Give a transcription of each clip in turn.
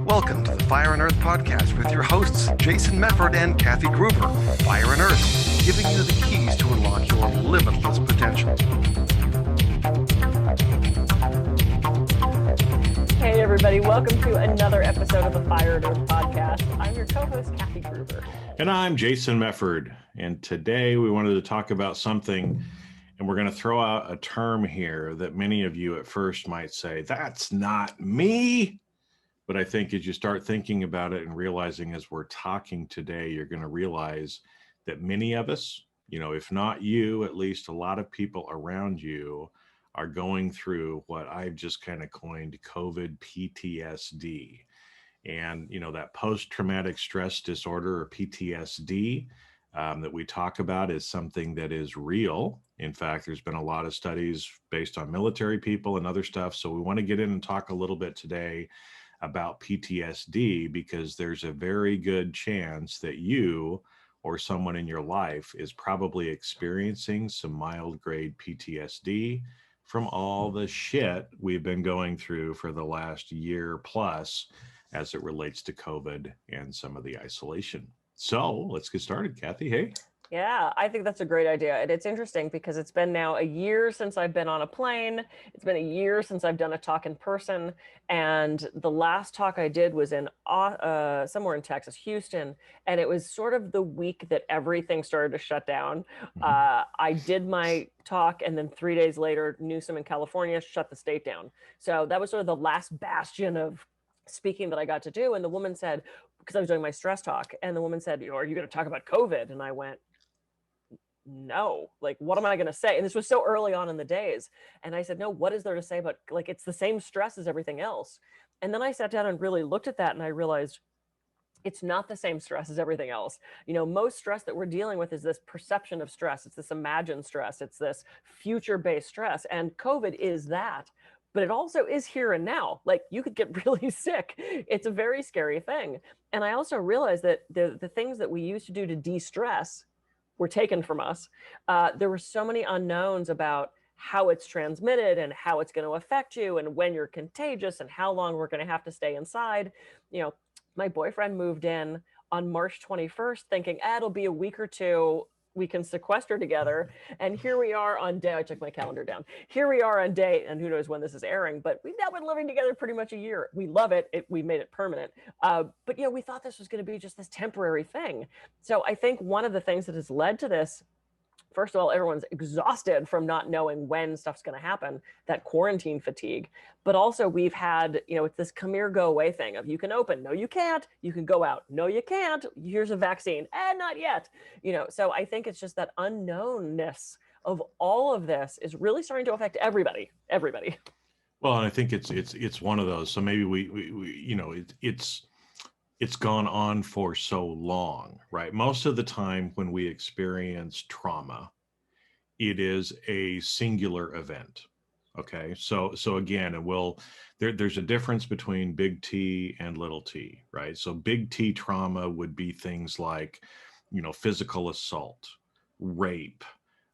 Welcome to the Fire and Earth podcast with your hosts, Jason Mefford and Kathy Gruber. Fire and Earth, giving you the keys to unlock your limitless potential. Hey everybody, welcome to another episode of the Fire and Earth podcast. I'm your co-host, Kathy Gruber. And I'm Jason Mefford. And today we wanted to talk about something, and we're going to throw out a term here that many of you at first might say, that's not me. But I think as you start thinking about it and realizing as we're talking today, you're going to realize that many of us, if not you, at least a lot of people around you are going through what I've just kind of coined COVID PTSD. And, that post-traumatic stress disorder, or PTSD, that we talk about is something that is real. In fact, there's been a lot of studies based on military people and other stuff. So we want to get in and talk a little bit today about PTSD, because there's a very good chance that you or someone in your life is probably experiencing some mild grade PTSD from all the shit we've been going through for the last year plus as it relates to COVID and some of the isolation. So let's get started, Kathy. Hey. Yeah, I think that's a great idea. And it's interesting because it's been now a year since I've been on a plane. It's been a year since I've done a talk in person. And the last talk I did was in somewhere in Texas, Houston. And it was sort of the week that everything started to shut down. I did my talk, and then 3 days later, Newsom in California shut the state down. So that was sort of the last bastion of speaking that I got to do. And the woman said, because I was doing my stress talk, and the woman said, are you going to talk about COVID? And I went, no, what am I going to say? And this was so early on in the days. And I said, no, what is there to say about, it's the same stress as everything else. And then I sat down and really looked at that, and I realized it's not the same stress as everything else. Most stress that we're dealing with is this perception of stress. It's this imagined stress. It's this future-based stress. And COVID is that. But it also is here and now. You could get really sick. It's a very scary thing. And I also realized that the things that we used to do to de-stress were taken from us. There were so many unknowns about how it's transmitted and how it's going to affect you and when you're contagious and how long we're going to have to stay inside. My boyfriend moved in on March 21st thinking, it'll be a week or two, we can sequester together. And here we are on day, I took my calendar down. Here we are on day, and who knows when this is airing, but we've now been living together pretty much a year. We love it. We made it permanent. But we thought this was going to be just this temporary thing. So I think one of the things that has led to this, first of all, everyone's exhausted from not knowing when stuff's going to happen, that quarantine fatigue. But also we've had, it's this come here, go away thing of you can open, no, you can't. You can go out, no, you can't. Here's a vaccine, not yet. So I think it's just that unknownness of all of this is really starting to affect everybody. Well, and I think it's one of those. So maybe it's gone on for so long, right? Most of the time when we experience trauma, it is a singular event. Okay. So again, there's a difference between big T and little t, right? So big T trauma would be things like, physical assault, rape,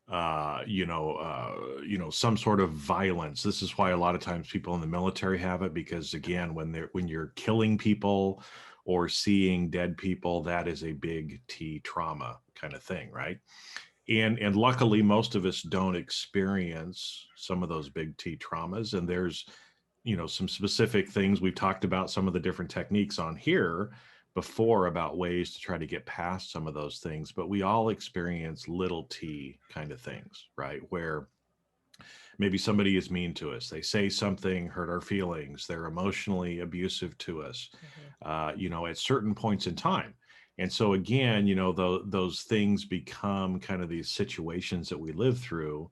some sort of violence. This is why a lot of times people in the military have it, because again, when you're killing people or seeing dead people, that is a big T trauma kind of thing, right? And luckily, most of us don't experience some of those big T traumas. And there's, some specific things. We've talked about some of the different techniques on here before about ways to try to get past some of those things. But we all experience little T kind of things, right? Where maybe somebody is mean to us. They say something, hurt our feelings. They're emotionally abusive to us, at certain points in time. And so again, those things become kind of these situations that we live through,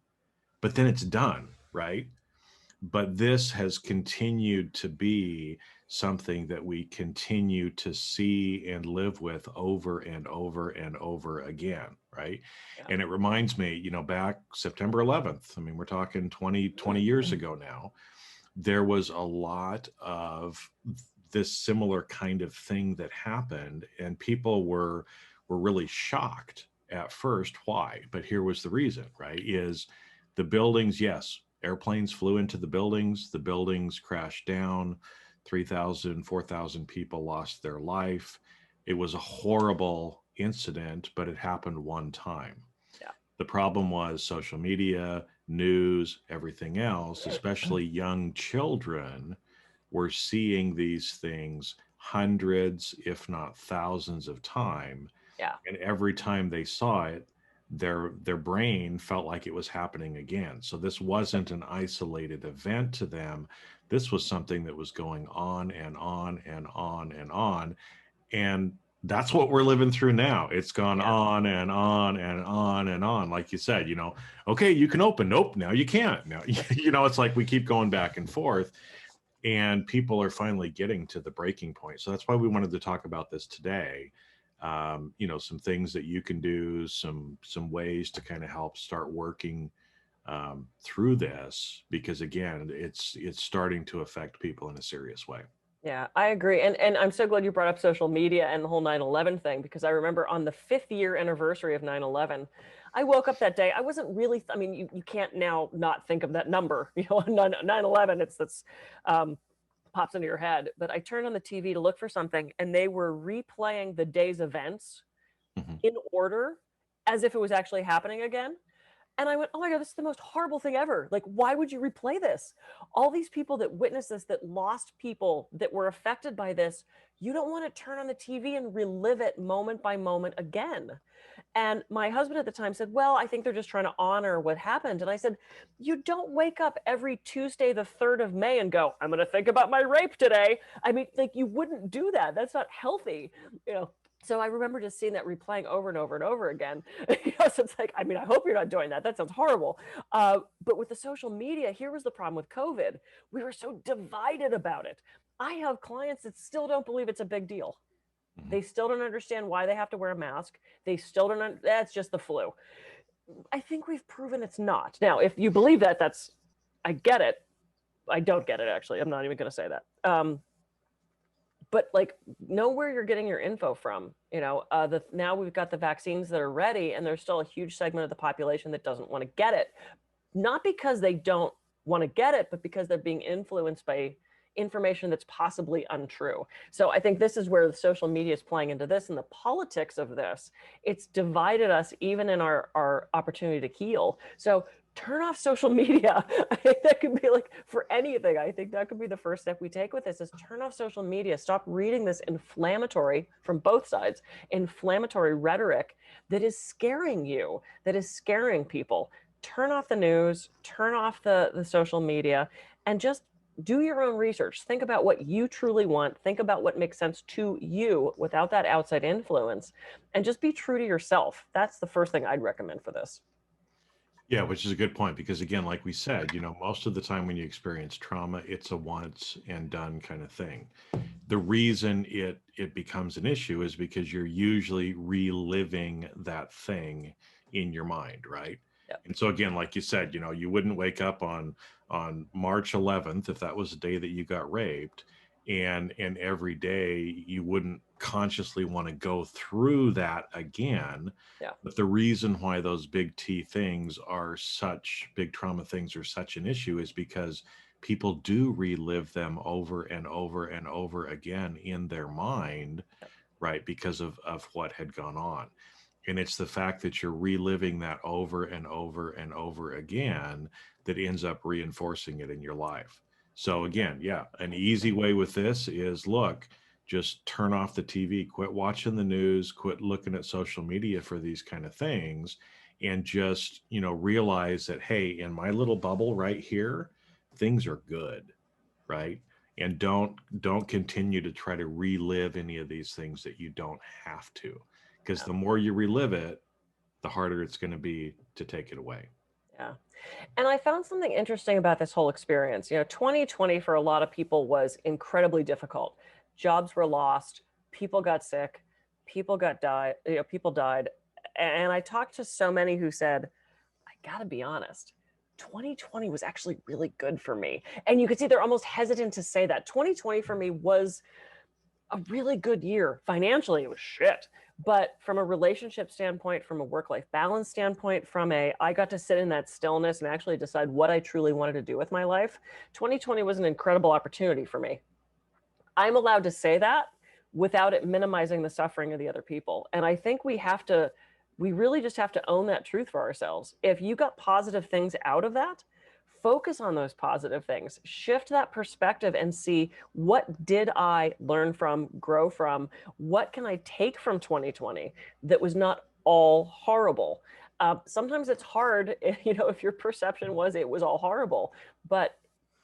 but then it's done, right? But this has continued to be something that we continue to see and live with over and over and over again, right? Yeah. And it reminds me, back September 11th, we're talking 20 years ago now, there was a lot of this similar kind of thing that happened, and people were really shocked at first. Why? But here was the reason, right? Is the buildings, yes, airplanes flew into the buildings crashed down, 3,000, 4,000 people lost their life. It was a horrible incident, but it happened one time. Yeah. The problem was social media, news, everything else, especially young children, were seeing these things hundreds, if not thousands of times. Yeah. And every time they saw it, their brain felt like it was happening again. So this wasn't an isolated event to them. This was something that was going on and on and on and on. And that's what we're living through now. It's gone on and on and on and on. Like you said, okay, you can open. Nope, now you can't. Now, it's like we keep going back and forth, and people are finally getting to the breaking point. So that's why we wanted to talk about this today. Some things that you can do, some ways to kind of help start working through this, because again, it's starting to affect people in a serious way. Yeah, I agree. And I'm so glad you brought up social media and the whole 9/11 thing, because I remember on the 5th year anniversary of 9/11, I woke up that day. I wasn't really, I mean, you can't now not think of that number, 9/11, that's pops into your head. But I turned on the TV to look for something, and they were replaying the day's events in order as if it was actually happening again. And I went, oh my God, this is the most horrible thing ever. Like, why would you replay this? All these people that witnessed this, that lost people, that were affected by this, you don't want to turn on the TV and relive it moment by moment again. And my husband at the time said, well, I think they're just trying to honor what happened. And I said, you don't wake up every Tuesday, the 3rd of May and go, I'm going to think about my rape today. I mean, like, you wouldn't do that. That's not healthy, So I remember just seeing that replaying over and over and over again. So it's like, I mean, I hope you're not doing that. That sounds horrible. But with the social media, here was the problem with COVID. We were so divided about it. I have clients that still don't believe it's a big deal. They still don't understand why they have to wear a mask. They still don't, that's just the flu. I think we've proven it's not. Now, if you believe that, I get it. I don't get it, actually. I'm not even going to say that. But like, know where you're getting your info from. Now we've got the vaccines that are ready, and there's still a huge segment of the population that doesn't want to get it. Not because they don't want to get it, but because they're being influenced by information that's possibly untrue. So I think this is where the social media is playing into this, and the politics of this. It's divided us even in our opportunity to heal. So turn off social media. I think that could be, like, for anything. I think that could be the first step we take with this, is turn off social media. Stop reading this inflammatory, from both sides, inflammatory rhetoric that is scaring you, that is scaring people. Turn off the news, turn off the social media, and just do your own research. Think about what you truly want. Think about what makes sense to you without that outside influence, and just be true to yourself. That's the first thing I'd recommend for this. Yeah, which is a good point, because again, like we said, most of the time when you experience trauma, it's a once and done kind of thing. The reason it becomes an issue is because you're usually reliving that thing in your mind, right? Yep. And so again, like you said, you wouldn't wake up on March 11th, if that was the day that you got raped, and every day you wouldn't consciously want to go through that again. Yeah. But the reason why those big T things are such big trauma things are such an issue is because people do relive them over and over and over again in their mind, right? Because of what had gone on. And it's the fact that you're reliving that over and over and over again that ends up reinforcing it in your life. So again, yeah, an easy way with this is, look, just turn off the TV, quit watching the news, quit looking at social media for these kind of things, and just, realize that, hey, in my little bubble right here, things are good, right? And don't continue to try to relive any of these things that you don't have to, because the more you relive it, the harder it's going to be to take it away. Yeah. And I found something interesting about this whole experience. 2020 for a lot of people was incredibly difficult. Jobs were lost, people got sick, people died. And I talked to so many who said, I gotta be honest, 2020 was actually really good for me. And you could see they're almost hesitant to say that. 2020 for me was a really good year. Financially, it was shit. But from a relationship standpoint, from a work-life balance standpoint, I got to sit in that stillness and actually decide what I truly wanted to do with my life. 2020 was an incredible opportunity for me. I'm allowed to say that without it minimizing the suffering of the other people. And I think we really just have to own that truth for ourselves. If you got positive things out of that, focus on those positive things, shift that perspective and see, what did I learn from, grow from? What can I take from 2020 that was not all horrible? Sometimes it's hard, if your perception was it was all horrible, but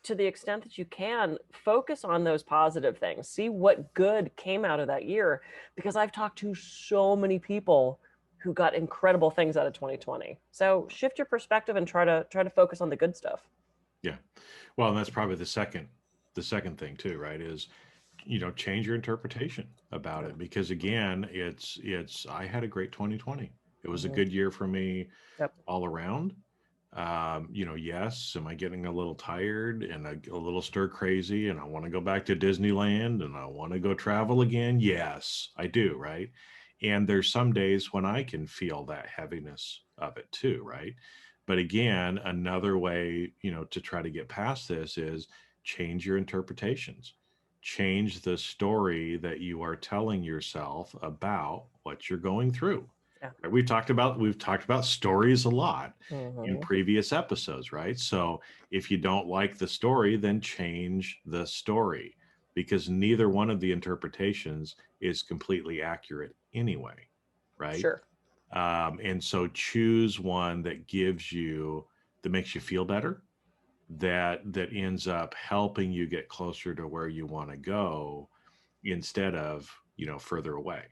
to the extent that you can, focus on those positive things, see what good came out of that year, because I've talked to so many people who got incredible things out of 2020. So shift your perspective and try to focus on the good stuff. Yeah. Well, and that's probably the second thing too, right? Is, change your interpretation about it, because again, I had a great 2020. It was a good year for me all around. Yes, am I getting a little tired and a little stir crazy and I want to go back to Disneyland and I want to go travel again? Yes, I do, right? And there's some days when I can feel that heaviness of it too, right? But again, another way, to try to get past this is change your interpretations. Change the story that you are telling yourself about what you're going through. Yeah. We've talked about stories a lot Mm-hmm. in previous episodes, right? So if you don't like the story, then change the story, because neither one of the interpretations is completely accurate anyway, right? Sure. And so choose one that makes you feel better, that ends up helping you get closer to where you want to go instead of, further away.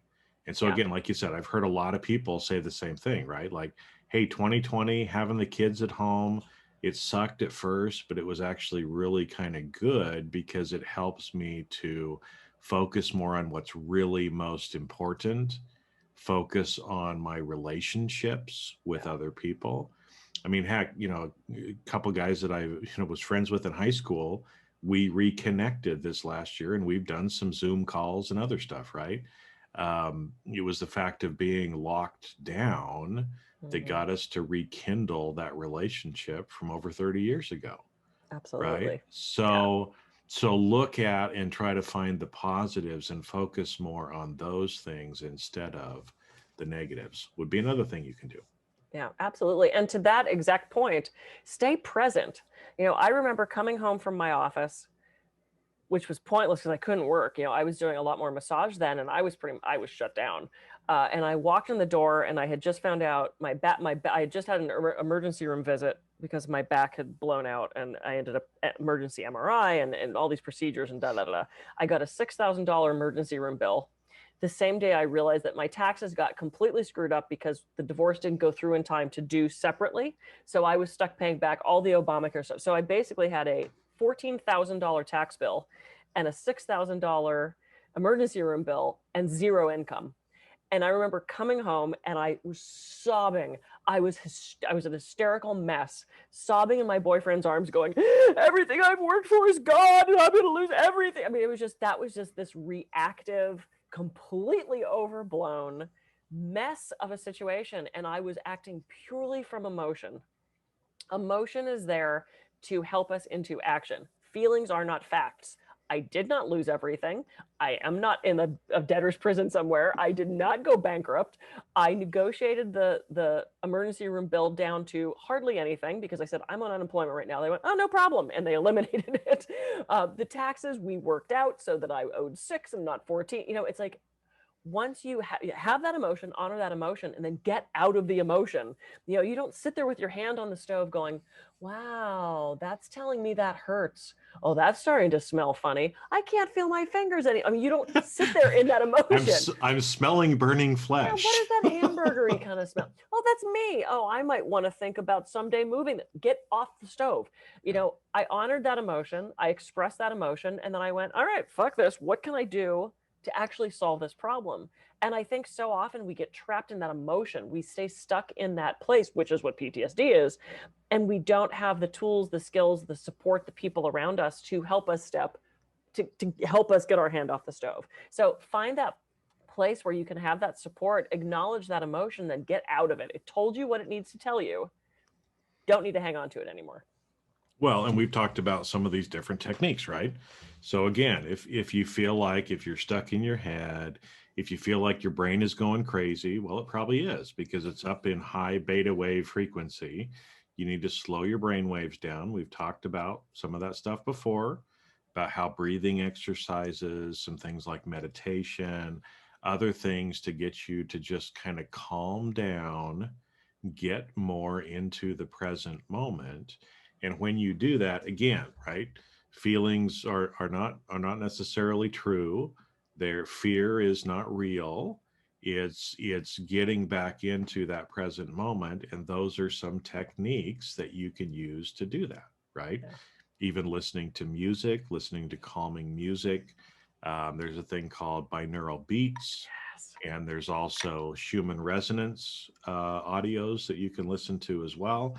And so again, like you said, I've heard a lot of people say the same thing, right? Like, hey, 2020, having the kids at home, it sucked at first, but it was actually really kind of good because it helps me to focus more on what's really most important, focus on my relationships with other people. I mean, heck, a couple of guys that I was friends with in high school, we reconnected this last year and we've done some Zoom calls and other stuff, right? It was the fact of being locked down that got us to rekindle that relationship from over 30 years ago. Absolutely. Right? So look at and try to find the positives and focus more on those things instead of the negatives would be another thing you can do. Yeah, absolutely. And to that exact point, stay present. I remember coming home from my office, which was pointless because I couldn't work. I was doing a lot more massage then, and I was shut down. And I walked in the door, and I had just found out I had just had an emergency room visit because my back had blown out, and I ended up at emergency MRI and all these procedures and I got a $6,000 emergency room bill. The same day I realized that my taxes got completely screwed up because the divorce didn't go through in time to do separately. So I was stuck paying back all the Obamacare stuff. So I basically had a $14,000 tax bill and a $6,000 emergency room bill and zero income. And I remember coming home and I was sobbing. I was an hysterical mess, sobbing in my boyfriend's arms going, everything I've worked for is gone and I'm going to lose everything. I mean, that was just this reactive, completely overblown mess of a situation. And I was acting purely from emotion. Emotion is there to help us into action. Feelings are not facts. I did not lose everything. I am not in a debtor's prison somewhere. I did not go bankrupt. I negotiated the emergency room bill down to hardly anything because I said, I'm on unemployment right now. They went, oh, no problem. And they eliminated it. The taxes we worked out so that I owed 6 and not 14. It's like, once you have that emotion, honor that emotion, and then get out of the emotion. You don't sit there with your hand on the stove going, wow, that's telling me that hurts. Oh, that's starting to smell funny. I can't feel my fingers any. I mean, you don't sit there in that emotion. I'm smelling burning flesh. What is that hamburgery kind of smell? Oh, that's me. Oh, I might want to think about someday moving. Get off the stove. I honored that emotion. I expressed that emotion. And then I went, all right, fuck this. What can I do to actually solve this problem? And I think so often we get trapped in that emotion. We stay stuck in that place, which is what PTSD is. And we don't have the tools, the skills, the support, the people around us to help us to help us get our hand off the stove. So find that place where you can have that support, acknowledge that emotion, then get out of it. It told you what it needs to tell you. Don't need to hang on to it anymore. Well, and we've talked about some of these different techniques, right? So again, if you feel like if you're stuck in your head, if you feel like your brain is going crazy, well, it probably is because it's up in high beta wave frequency. You need to slow your brain waves down. We've talked about some of that stuff before, about how breathing exercises, some things like meditation, other things to get you to just kind of calm down, get more into the present moment. And when you do that, again, right, feelings are not necessarily true. Their fear is not real. It's getting back into that present moment, and those are some techniques that you can use to do that, right? Yeah. Even listening to music, listening to calming music. There's a thing called binaural beats, Yes. and there's also Schumann resonance audios that you can listen to as well,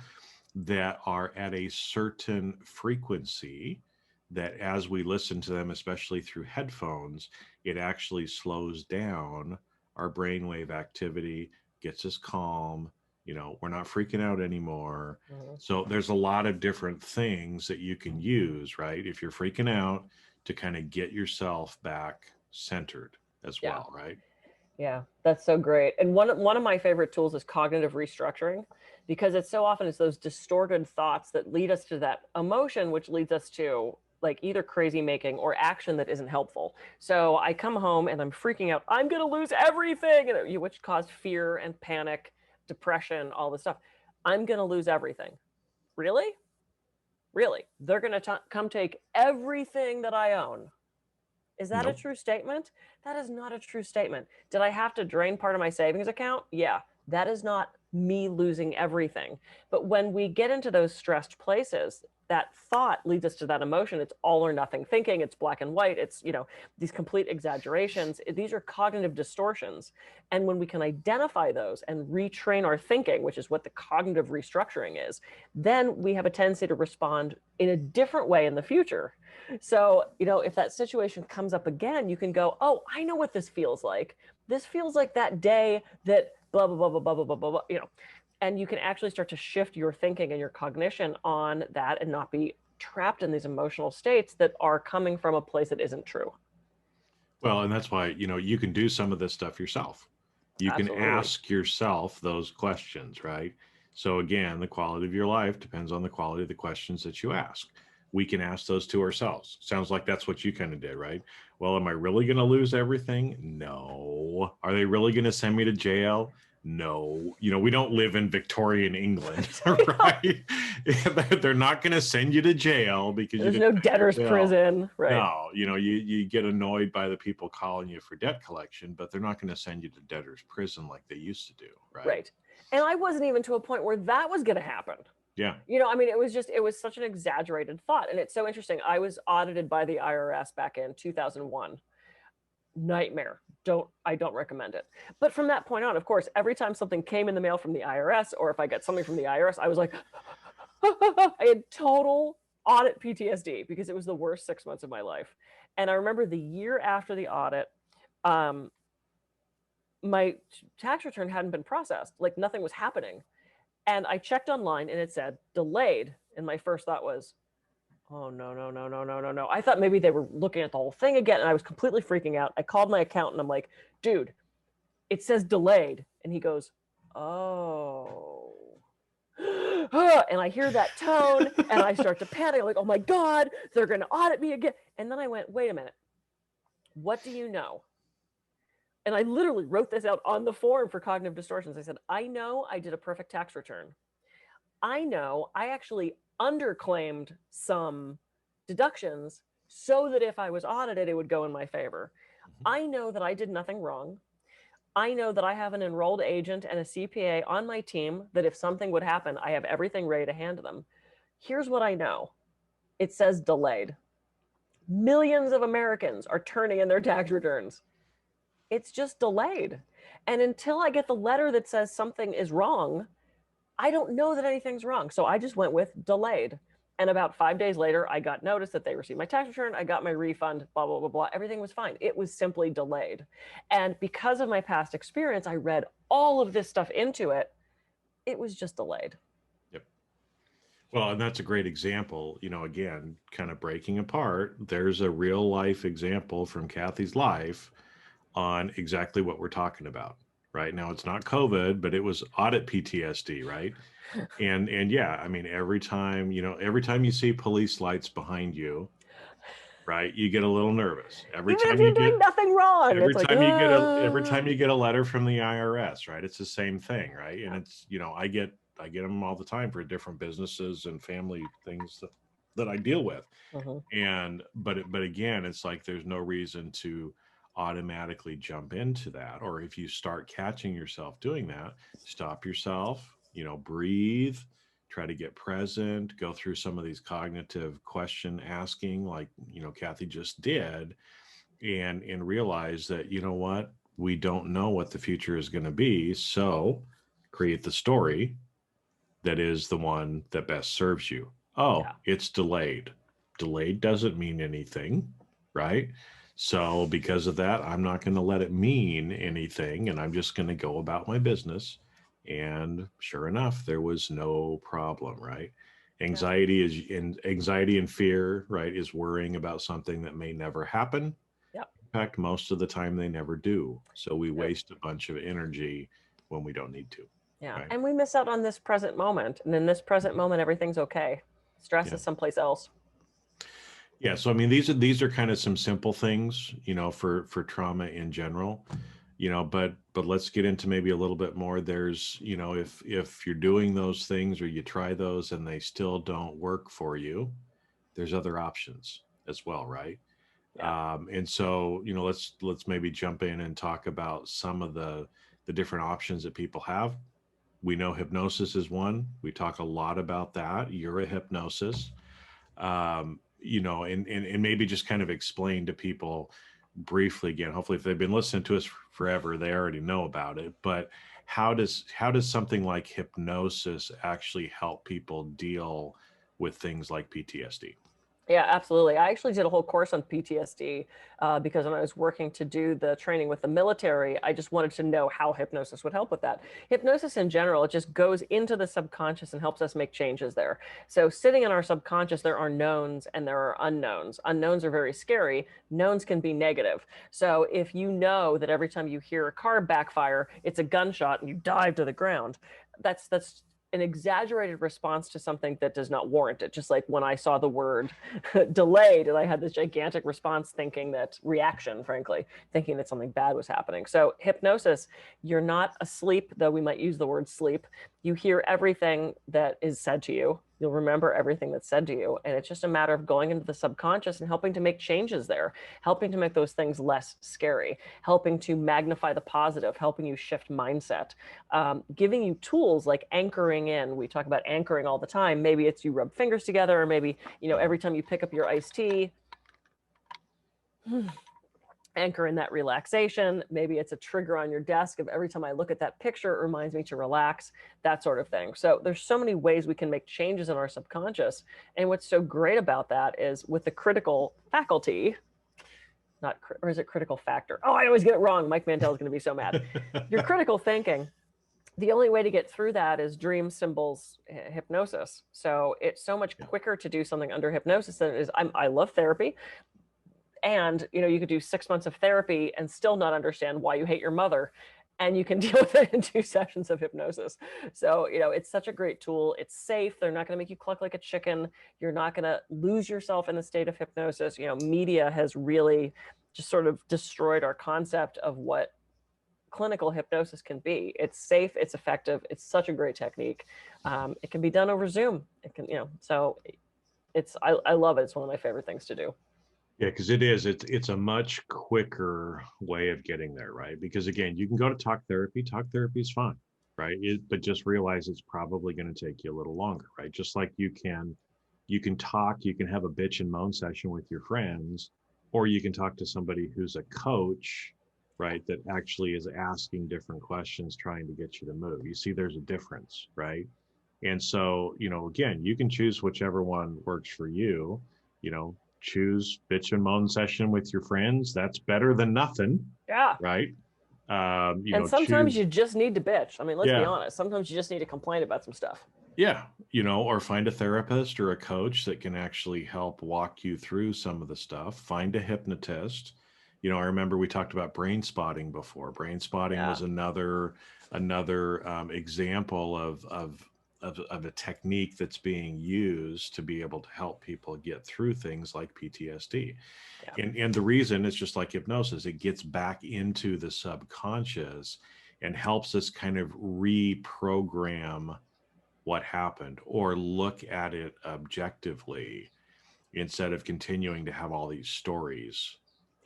that are at a certain frequency that as we listen to them, especially through headphones, it actually slows down our brainwave activity, gets us calm. We're not freaking out anymore. Mhm. So there's a lot of different things that you can use, right? If you're freaking out, to kind of get yourself back centered as Yeah. well, right? Yeah, that's so great. And one of my favorite tools is cognitive restructuring, because it's so often it's those distorted thoughts that lead us to that emotion, which leads us to like either crazy making or action that isn't helpful. So I come home and I'm freaking out. I'm going to lose everything, which caused fear and panic, depression, all this stuff. I'm going to lose everything. Really? Really? They're going to come take everything that I own. Is that a Nope. true statement? That is not a true statement. Did I have to drain part of my savings account? Yeah, that is not me losing everything. But when we get into those stressed places, that thought leads us to that emotion. It's all or nothing thinking. It's black and white. It's, these complete exaggerations. These are cognitive distortions. And when we can identify those and retrain our thinking, which is what the cognitive restructuring is, then we have a tendency to respond in a different way in the future. So, if that situation comes up again, you can go, oh, I know what this feels like. This feels like that day that blah, blah, blah, blah, blah, blah, blah, blah, and you can actually start to shift your thinking and your cognition on that and not be trapped in these emotional states that are coming from a place that isn't true. Well, and that's why, you can do some of this stuff yourself. You can Absolutely. ask yourself those questions, right? So again, the quality of your life depends on the quality of the questions that you ask. We can ask those to ourselves. Sounds like that's what you kind of did, right? Well, am I really going to lose everything? No. Are they really going to send me to jail? No. We don't live in Victorian England, right? They're not going to send you to jail because you There's didn't no pay your debtor's bill. prison, right? No, you get annoyed by the people calling you for debt collection, but they're not going to send you to debtor's prison like they used to do, right? Right. And I wasn't even to a point where that was going to happen. Yeah. It was such an exaggerated thought. And it's so interesting. I was audited by the IRS back in 2001. Nightmare. I don't recommend it. But from that point on, of course, every time something came in the mail from the IRS, or if I got something from the IRS, I was like, I had total audit PTSD because it was the worst 6 months of my life. And I remember the year after the audit, my tax return hadn't been processed. Like nothing was happening. And I checked online and it said delayed. And my first thought was, oh, no, no, no, no, no, no, no. I thought maybe they were looking at the whole thing again. And I was completely freaking out. I called my accountant. I'm like, dude, it says delayed. And he goes, oh. And I hear that tone and I start to panic. I'm like, oh my God, they're going to audit me again. And then I went, wait a minute. What do you know? And I literally wrote this out on the form for cognitive distortions. I said, I know I did a perfect tax return. I know I actually underclaimed some deductions so that if I was audited, it would go in my favor. I know that I did nothing wrong. I know that I have an enrolled agent and a CPA on my team that if something would happen, I have everything ready to hand to them. Here's what I know. It says delayed. Millions of Americans are turning in their tax returns. It's just delayed. And until I get the letter that says something is wrong, I don't know that anything's wrong. So I just went with delayed. And about 5 days later, I got notice that they received my tax return. I got my refund, blah, blah, blah, blah. Everything was fine. It was simply delayed. And because of my past experience, I read all of this stuff into it. It was just delayed. Yep. Well, and that's a great example, again, kind of breaking apart. There's a real life example from Kathy's life on exactly what we're talking about. Right now, it's not COVID, but it was audit PTSD, right? And yeah, I mean, every time you see police lights behind you, right, you get a little nervous. Even if you're doing nothing wrong, it's like, Every time you get a letter from the IRS, right, it's the same thing, right? And it's, I get them all the time for different businesses and family things that I deal with. Mhm. And but again, it's like there's no reason to automatically jump into that. Or if you start catching yourself doing that, stop yourself, breathe, try to get present, go through some of these cognitive question asking, like Kathy just did, and realize that, what, we don't know what the future is going to be. So create the story that is the one that best serves you. Oh, Yeah. it's delayed. Delayed doesn't mean anything, right? So because of that, I'm not going to let it mean anything, and I'm just going to go about my business. And sure enough, there was no problem, right? Anxiety and fear, right, is worrying about something that may never happen. Yep. In fact, most of the time they never do. So we Yep. waste a bunch of energy when we don't need to. Yeah. Right? And we miss out on this present moment. And in this present moment, everything's okay. Stress Yeah. is someplace else. Yeah, so I mean, these are kind of some simple things, for trauma in general, but let's get into maybe a little bit more. There's, if you're doing those things or you try those and they still don't work for you, there's other options as well, right? Yeah. And so, let's maybe jump in and talk about some of the different options that people have. We know hypnosis is one. We talk a lot about that. You're a hypnosis. And maybe just kind of explain to people briefly again. Hopefully, if they've been listening to us forever, they already know about it. But how does something like hypnosis actually help people deal with things like PTSD? Yeah, absolutely. I actually did a whole course on PTSD because when I was working to do the training with the military, I just wanted to know how hypnosis would help with that. Hypnosis in general, it just goes into the subconscious and helps us make changes there. So sitting in our subconscious, there are knowns and there are unknowns. Unknowns are very scary. Knowns can be negative. So if you know that every time you hear a car backfire, it's a gunshot and you dive to the ground, that's an exaggerated response to something that does not warrant it. Just like when I saw the word delayed and I had this gigantic response reaction, frankly, thinking that something bad was happening. So hypnosis, you're not asleep, though we might use the word sleep. You hear everything that is said to you. You'll remember everything that's said to you. And it's just a matter of going into the subconscious and helping to make changes there, helping to make those things less scary, helping to magnify the positive, helping you shift mindset, giving you tools like anchoring in. We talk about anchoring all the time. Maybe it's you rub fingers together, or maybe, every time you pick up your iced tea, anchor in that relaxation. Maybe it's a trigger on your desk of every time I look at that picture, it reminds me to relax, that sort of thing. So there's so many ways we can make changes in our subconscious. And what's so great about that is with the critical faculty, or is it critical factor? Oh, I always get it wrong. Mike Mantel is going to be so mad. Your critical thinking, the only way to get through that is dream symbols hypnosis. So it's so much quicker to do something under hypnosis than it is. I love therapy. And, you could do 6 months of therapy and still not understand why you hate your mother. And you can deal with it in 2 sessions of hypnosis. So, it's such a great tool. It's safe. They're not going to make you cluck like a chicken. You're not going to lose yourself in the state of hypnosis. Media has really just sort of destroyed our concept of what clinical hypnosis can be. It's safe. It's effective. It's such a great technique. It can be done over Zoom. It can, so I love it. It's one of my favorite things to do. Yeah, because it's a much quicker way of getting there, right? Because again, you can go to talk therapy. Talk therapy is fine, right? But just realize it's probably going to take you a little longer, right? Just like you can talk, you can have a bitch and moan session with your friends, or you can talk to somebody who's a coach, right? That actually is asking different questions, trying to get you to move. You see, there's a difference, right? And so, again, you can choose whichever one works for you. Choose bitch and moan session with your friends. That's better than nothing. Yeah. Right. And sometimes you just need to bitch. I mean, let's be honest. Sometimes you just need to complain about some stuff. Yeah, or find a therapist or a coach that can actually help walk you through some of the stuff. Find a hypnotist. I remember we talked about brain spotting before. Brain spotting Yeah. was another example of a technique that's being used to be able to help people get through things like PTSD. Yeah. And the reason is just like hypnosis, it gets back into the subconscious and helps us kind of reprogram what happened or look at it objectively instead of continuing to have all these stories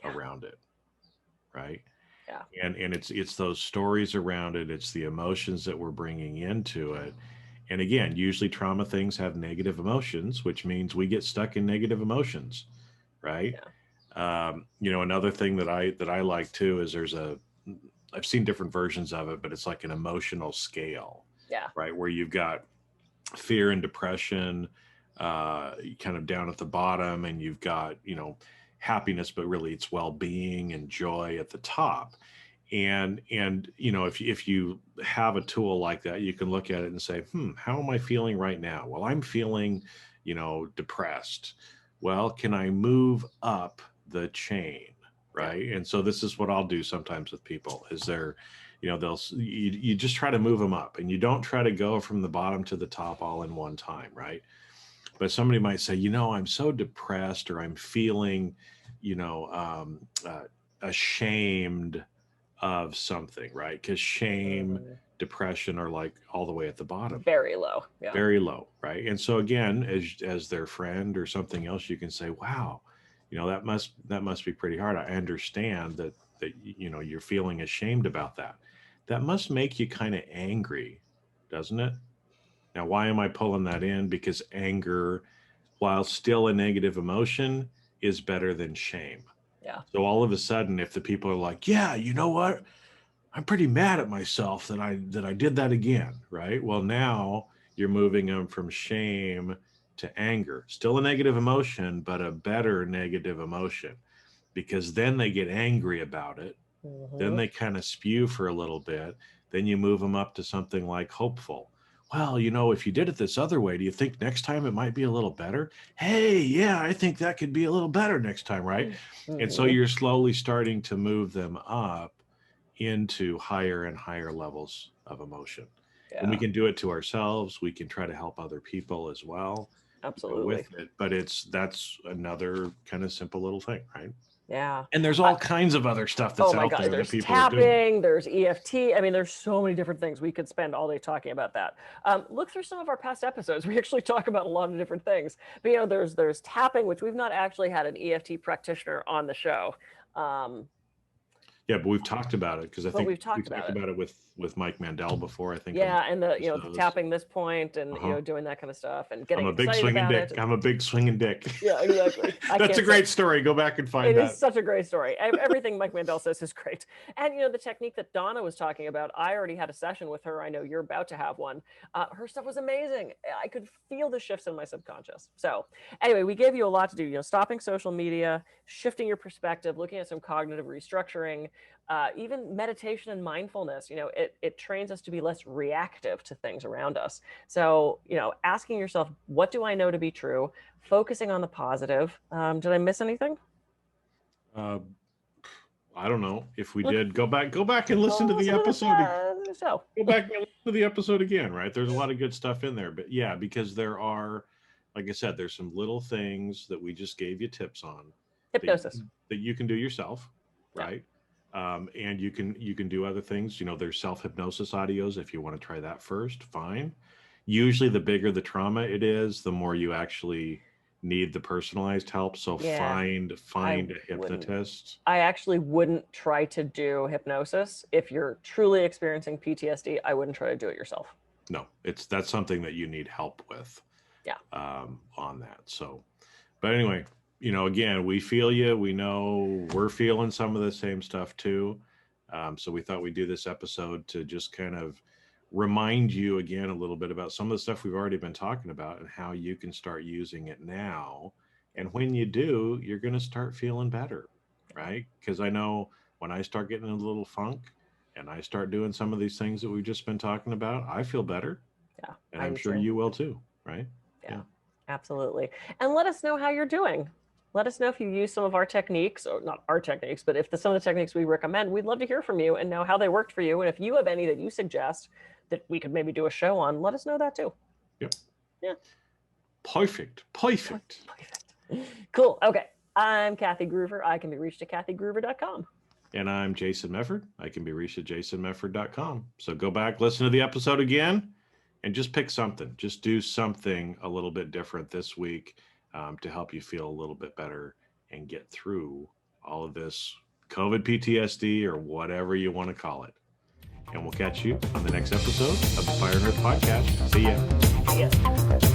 Yeah. around it, right? Yeah. And it's those stories around it, it's the emotions that we're bringing into it. And again, usually trauma things have negative emotions, which means we get stuck in negative emotions, right? Yeah. Another thing that I like too is I've seen different versions of it, but it's like an emotional scale, Yeah. right? Where you've got fear and depression kind of down at the bottom, and you've got happiness, but really it's well-being and joy at the top. And if you have a tool like that, you can look at it and say, how am I feeling right now? Well, I'm feeling depressed. Well, can I move up the chain? Right. And so this is what I'll do sometimes with people is you just try to move them up, and you don't try to go from the bottom to the top all in one time. Right. But somebody might say, I'm so depressed, or I'm feeling, ashamed of something, right? Because shame, Mhm. depression are like all the way at the bottom, Very low. Yeah. very low, right? And so again, as their friend or something else, you can say, wow, that must be pretty hard. I understand that you're feeling ashamed about that. That must make you kind of angry, doesn't it? Now, why am I pulling that in? Because anger, while still a negative emotion, is better than shame. Yeah. So all of a sudden, if the people are like, yeah, you know what? I'm pretty mad at myself that I did that again, right? Well, now you're moving them from shame to anger. Still a negative emotion, but a better negative emotion, because then they get angry about it. Then Mhm. they kind of spew for a little bit. Then you move them up to something like hopeful. Well, if you did it this other way, do you think next time it might be a little better? Hey, yeah, I think that could be a little better next time, right? And so Mhm. you're slowly starting to move them up into higher and higher levels of emotion. And we Yeah. can do it to ourselves. We can try to help other people as well, Absolutely. with it. But that's another kind of simple little thing, right? Yeah. And there's all kinds of other stuff that's Oh my out God, there that there's people are doing. tapping, there's EFT. I mean, there's so many different things. We could spend all day talking about that. Look through some of our past episodes. We actually talk about a lot of different things. But there's tapping, which we've not actually had an EFT practitioner on the show. Um, Yeah, but we've talked about it because I but think we've we talked about talked it. about it with Mike Mandel before, I think, on Yeah, and the episodes. tapping this point and Uh-huh. doing that kind of stuff and I'm getting a big excited swinging about it. dick. I'm a big swinging dick. Yeah, exactly. I That's a can't say great story. Go back and find it is that. such a great story. Everything Mike Mandel says is great. And the technique that Donna was talking about, I already had a session with her. I know you're about to have one. Her stuff was amazing. I could feel the shifts in my subconscious. So anyway, we gave you a lot to do. Stopping social media, shifting your perspective, looking at some cognitive restructuring, even meditation and mindfulness. It trains us to be less reactive to things around us. So asking yourself, what do I know to be true? Focusing on the positive. Did I miss anything? Uh, I don't know if we Look, did. Go back and listen to the listen to episode. the show. Go back and listen to the episode again, right? There's a lot of good stuff in there. But yeah, because there are, like I said, there's some little things that we just gave you tips on Hypnosis. that you can do yourself, Yeah. right? And you can do other things. There's self-hypnosis audios if you want to try that first, fine. Usually the bigger the trauma it is, the more you actually need the personalized help. So Yeah. find I a wouldn't. hypnotist. I actually wouldn't try to do hypnosis. If you're truly experiencing PTSD, I wouldn't try to do it yourself. No, that's something that you need help with. Yeah. On that. So, but anyway, again, we feel you. We know we're feeling some of the same stuff too. So we thought we'd do this episode to just kind of remind you again a little bit about some of the stuff we've already been talking about and how you can start using it now. And when you do, you're going to start feeling better, right? Because I know when I start getting in a little funk and I start doing some of these things that we've just been talking about, I feel better. Yeah. And I'm sure you will too, right? Yeah, absolutely. And let us know how you're doing. Let us know if you use some of our techniques, or not our techniques, but if some of the techniques we recommend, we'd love to hear from you and know how they worked for you. And if you have any that you suggest that we could maybe do a show on, let us know that too. Yep. Yeah. Perfect. Perfect. Cool. Okay. I'm Kathy Groover. I can be reached at kathygroover.com. And I'm Jason Mefford. I can be reached at jasonmefford.com. So go back, listen to the episode again, and just pick something. Just do something a little bit different this week to help you feel a little bit better and get through all of this COVID PTSD or whatever you want to call it. And we'll catch you on the next episode of the Fire and Earth Podcast. See ya. See ya.